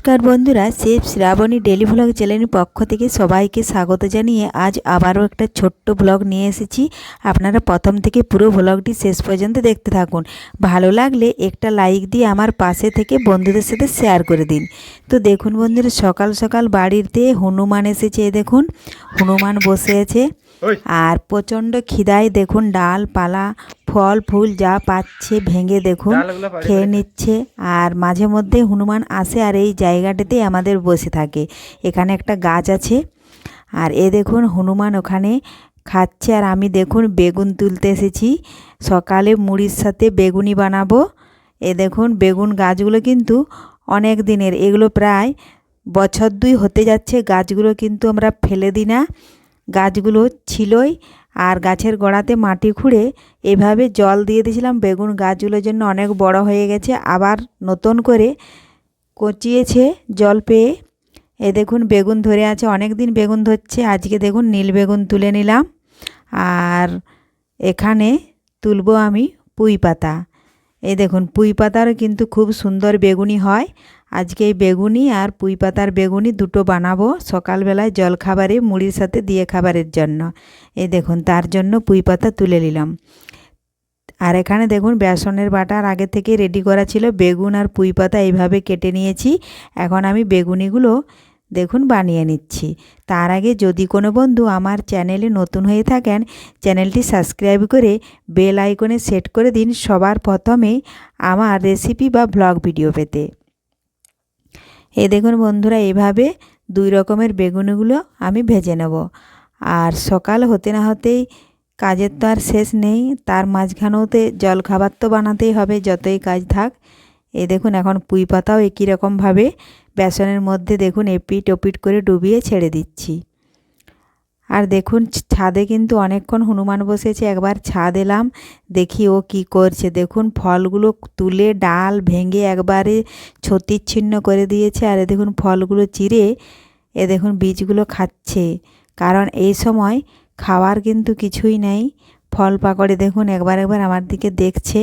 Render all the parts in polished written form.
নমস্কার বন্ধুরা, chef Shrabani daily vlog চ্যানেলের পক্ষ থেকে সবাইকে স্বাগত জানিয়ে আজ আবারও একটা ছোট্ট ভ্লগ নিয়ে এসেছি। আপনারা প্রথম থেকে পুরো ভ্লগটি শেষ পর্যন্ত দেখতে থাকুন। ভালো লাগলে একটা লাইক দিয়ে আমার পাশে থেকে বন্ধুদের সাথে শেয়ার করে দিন। তো দেখুন বন্ধুরা, সকাল সকাল বাড়িতে হনুমান এসেছে। দেখুন হনুমান বসে আছে আর প্রচণ্ড খিদায় দেখুন ডাল পালা ফল ফুল যা পাচ্ছে ভেঙে দেখুন খেয়ে নিচ্ছে। আর মাঝে মধ্যে হনুমান আসে আর এই জায়গাটাতেই আমাদের বসে থাকে। এখানে একটা গাছ আছে আর দেখুন হনুমান ওখানে খাচ্ছে আর আমি দেখুন বেগুন তুলতে এসেছি। সকালে মুড়ির সাথে বেগুনি বানাবো। দেখুন বেগুন গাছগুলো কিন্তু অনেক দিনের, এগুলো প্রায় বছর 2 হতে যাচ্ছে। গাছগুলো কিন্তু আমরা ফেলে দিই না, গাছগুলো ছিলই। আর গাছের গোড়াতে মাটি খুঁড়ে এভাবে জল দিয়ে দিয়েছিলাম। বেগুন গাছগুলোর জন্য অনেক বড় হয়ে গেছে, আবার নতুন করে কচিয়েছে জল পেয়ে। দেখুন বেগুন ধরে আছে, অনেক দিন বেগুন ধরছে। আজকে দেখুন নীল বেগুন তুলে নিলাম আর এখানে তুলবো আমি পুঁই পাতা। দেখুন পুঁই পাতারও কিন্তু খুব সুন্দর বেগুনি হয়। আজকে এই বেগুনি আর পুঁই পাতার বেগুনি দুটো বানাবো সকালবেলায় জলখাবারে মুড়ির সাথে দিয়ে খাবারের জন্য। দেখুন তার জন্য পুঁই পাতা তুলে নিলাম। আর এখানে দেখুন বেসনের বাটার আগে থেকে রেডি করা ছিল। বেগুন আর পুঁই পাতা এইভাবে কেটে নিয়েছি। এখন আমি বেগুনিগুলো দেখুন বানিয়ে নিচ্ছি। তার আগে যদি কোনো বন্ধু আমার চ্যানেলে নতুন হয়ে থাকেন, চ্যানেলটি সাবস্ক্রাইব করে বেল আইকনে সেট করে দিন সবার প্রথমে আমার রেসিপি বা ব্লগ ভিডিও পেতে। দেখুন বন্ধুরা, এভাবে 2 রকমের বেগুনিগুলো আমি ভেজে নেব। আর সকাল হতে না হতেই কাজের তো আর শেষ নেই, তার মাঝখানেওতে জলখাবার তো বানাতেই হবে যতই কাজ থাক। দেখুন এখন পুঁই পাতাও একই রকমভাবে বেসনের মধ্যে দেখুন এপিট ওপিট করে ডুবিয়ে ছেড়ে দিচ্ছি। আর দেখুন ছাদে কিন্তু অনেকক্ষণ হনুমান বসেছে। একবার ছাদ এলাম, দেখি ও কি করছে। দেখুন ফলগুলো তুলে ডাল ভেঙে একবারে ছত্তিচ্ছিন্ন করে দিয়েছে। আর দেখুন ফলগুলো চিরে দেখুন বীজগুলো খাচ্ছে, কারণ এই সময় খাওয়ার কিন্তু কিছুই নেই। ফল পাকড়ে দেখুন একবার আমার দিকে দেখছে।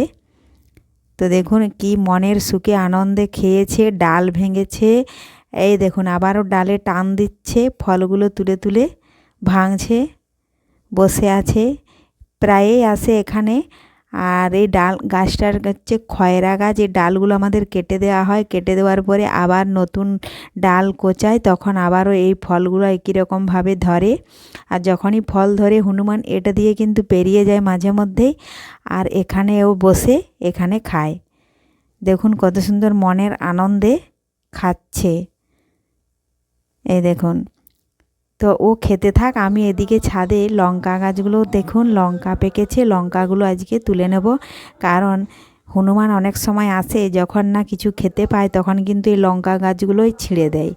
তো দেখুন কি মনের সুখে আনন্দে খেয়েছে, ডাল ভেঙেছে। দেখুন আবারও ডালে টান দিচ্ছে, ফলগুলো তুলে তুলে ভাঙছে, বসে আছে। প্রায়ই আসে এখানে। আর এই ডাল গাছটার হচ্ছে খয়রা গাছ। এই ডালগুলো আমাদের কেটে দেওয়া হয়, কেটে দেওয়ার পরে আবার নতুন ডাল কোচায়, তখন আবারও এই ফলগুলো একই রকমভাবে ধরে। আর যখনই ফল ধরে হনুমান এটা দিয়ে কিন্তু পেরিয়ে যায় মাঝে মধ্যেই। আর এখানেও বসে এখানে খায়। দেখুন কত সুন্দর মনের আনন্দে খাচ্ছে। দেখুন, তো ও খেতে থাক, আমি এদিকে ছাদে লঙ্কা গাছগুলো দেখুন লঙ্কা পেকেছে, লঙ্কাগুলো আজকে তুলে নেব। কারণ হনুমান অনেক সময় আসে, যখন না কিছু খেতে পায় তখন কিন্তু এই লঙ্কা গাছগুলোই ছিঁড়ে দেয়।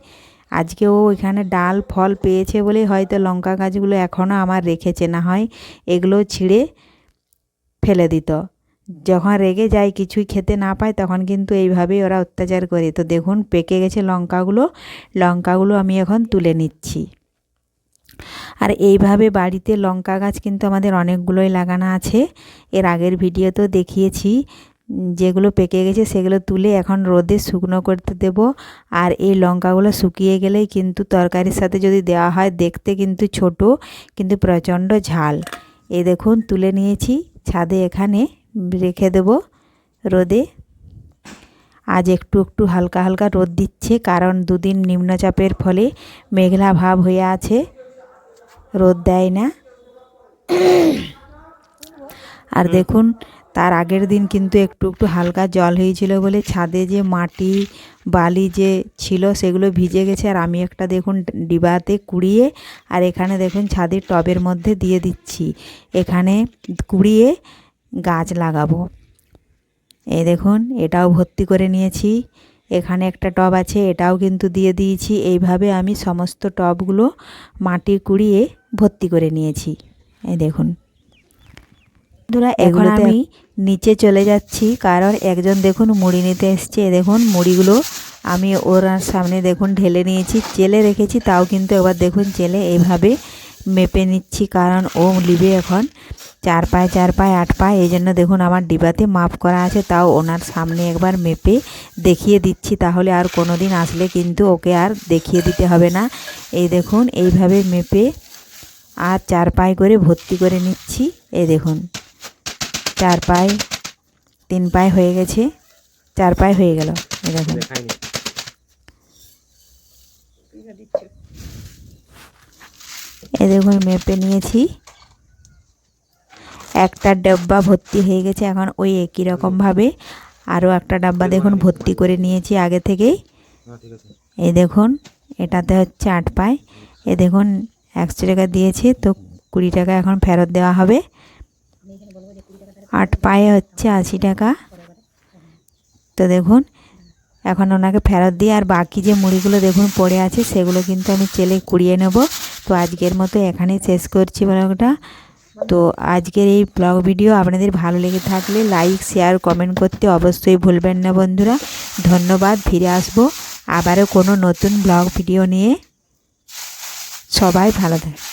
আজকে ও এখানে ডাল ফল পেয়েছে বলে হয়তো লঙ্কা গাছগুলো এখনও আমার রেখেছে, না হয় এগুলো ছিঁড়ে ফেলে দিত। যখন রেগে যায় কিছুই খেতে না পায় তখন কিন্তু এইভাবেই ওরা অত্যাচার করে। তো দেখুন পেকে গেছে লঙ্কাগুলো আমি এখন তুলে নিচ্ছি। আর এইভাবে বাড়িতে লঙ্কা গাছ কিন্তু আমাদের অনেকগুলোই লাগানো আছে। এর আগের ভিডিওতেও দেখিয়েছি। যেগুলো পেকে গেছে সেগুলো তুলে এখন রোদে শুকনো করতে দেব। আর এই লঙ্কাগুলো শুকিয়ে গেলেই কিন্তু তরকারির সাথে যদি দেওয়া হয়, দেখতে কিন্তু ছোট কিন্তু প্রচণ্ড ঝাল। দেখুন তুলে নিয়েছি, ছাদে এখানে রেখে দেব রোদে। আজ একটু একটু হালকা হালকা রোদ দিচ্ছে, কারণ 2 দিন নিম্নচাপের ফলে মেঘলা ভাব হয়ে আছে, রোদ দেয় না। আর দেখুন তার আগের দিন কিন্তু একটু একটু হালকা জল হয়েছিল বলে ছাদে যে মাটি বালি যে ছিল সেগুলো ভিজে গেছে। আর আমি একটা দেখুন ডিবাতে কুড়িয়ে আর এখানে দেখুন ছাদের টবের মধ্যে দিয়ে দিচ্ছি। এখানে কুড়িয়ে গাছ লাগাবো। দেখুন এটাও ভর্তি করে নিয়েছি। এখানে একটা টব আছে, এটাও কিন্তু দিয়ে দিয়েছি। এইভাবে আমি সমস্ত টবগুলো মাটি কুড়িয়ে ভর্তি করে নিয়েছি। দেখুন বন্ধুরা, এখন আমি নিচে চলে যাচ্ছি, কারণ একজন দেখুন মুড়ি নিতে এসছে। দেখুন মুড়িগুলো আমি ওর সামনে দেখুন ঢেলে নিয়েছি, চেলে রেখেছি, তাও কিন্তু এবার দেখুন চেলে এইভাবে মেপে নিচ্ছি, কারণ ও নিবে এখন। 4 পায়ে 4 পায়ে 8 পায়ে, এই জন্য দেখুন আমার ডিবাতে মাপ করা আছে। তাও ওনার সামনে একবার মেপে দেখিয়ে দিচ্ছি, তাহলে আর কোনো দিন আসলে কিন্তু ওকে আর দেখিয়ে দিতে হবে না। এই দেখুন এইভাবে মেপে আর 4 পায়ে করে ভর্তি করে নিচ্ছি। এই দেখুন 4 পায়ে 3 পায়ে হয়ে গেছে, 4 পায়ে হয়ে গেল। এই দেখুন এই দেখুন মেপে নিয়েছি, একটা ডাব্বা ভর্তি হয়ে গেছে। এখন ওই একই রকমভাবে আরও একটা ডাব্বা দেখুন ভর্তি করে নিয়েছি আগে থেকেই। এই দেখুন এটাতে হচ্ছে 8 পায়ে। এ দেখুন 100 টাকা দিয়েছে, তো 20 টাকা এখন ফেরত দেওয়া হবে। 8 পায়ে হচ্ছে 80 টাকা। তো দেখুন এখন ওনাকে ফেরত দিয়ে, আর বাকি যে মুড়িগুলো দেখুন পড়ে আছে সেগুলো কিন্তু আমি চেলে কুড়িয়ে নেব। তো আজকের মতো এখানেই শেষ করছি ব্লগটা। তো আজকের এই ব্লগ ভিডিও আপনাদের ভালো লেগে থাকলে লাইক শেয়ার কমেন্ট করতে অবশ্যই ভুলবেন না বন্ধুরা। ধন্যবাদ। ফিরে আসবো আবারও কোনো নতুন ব্লগ ভিডিও নিয়ে। সবাই ভালো থাকে।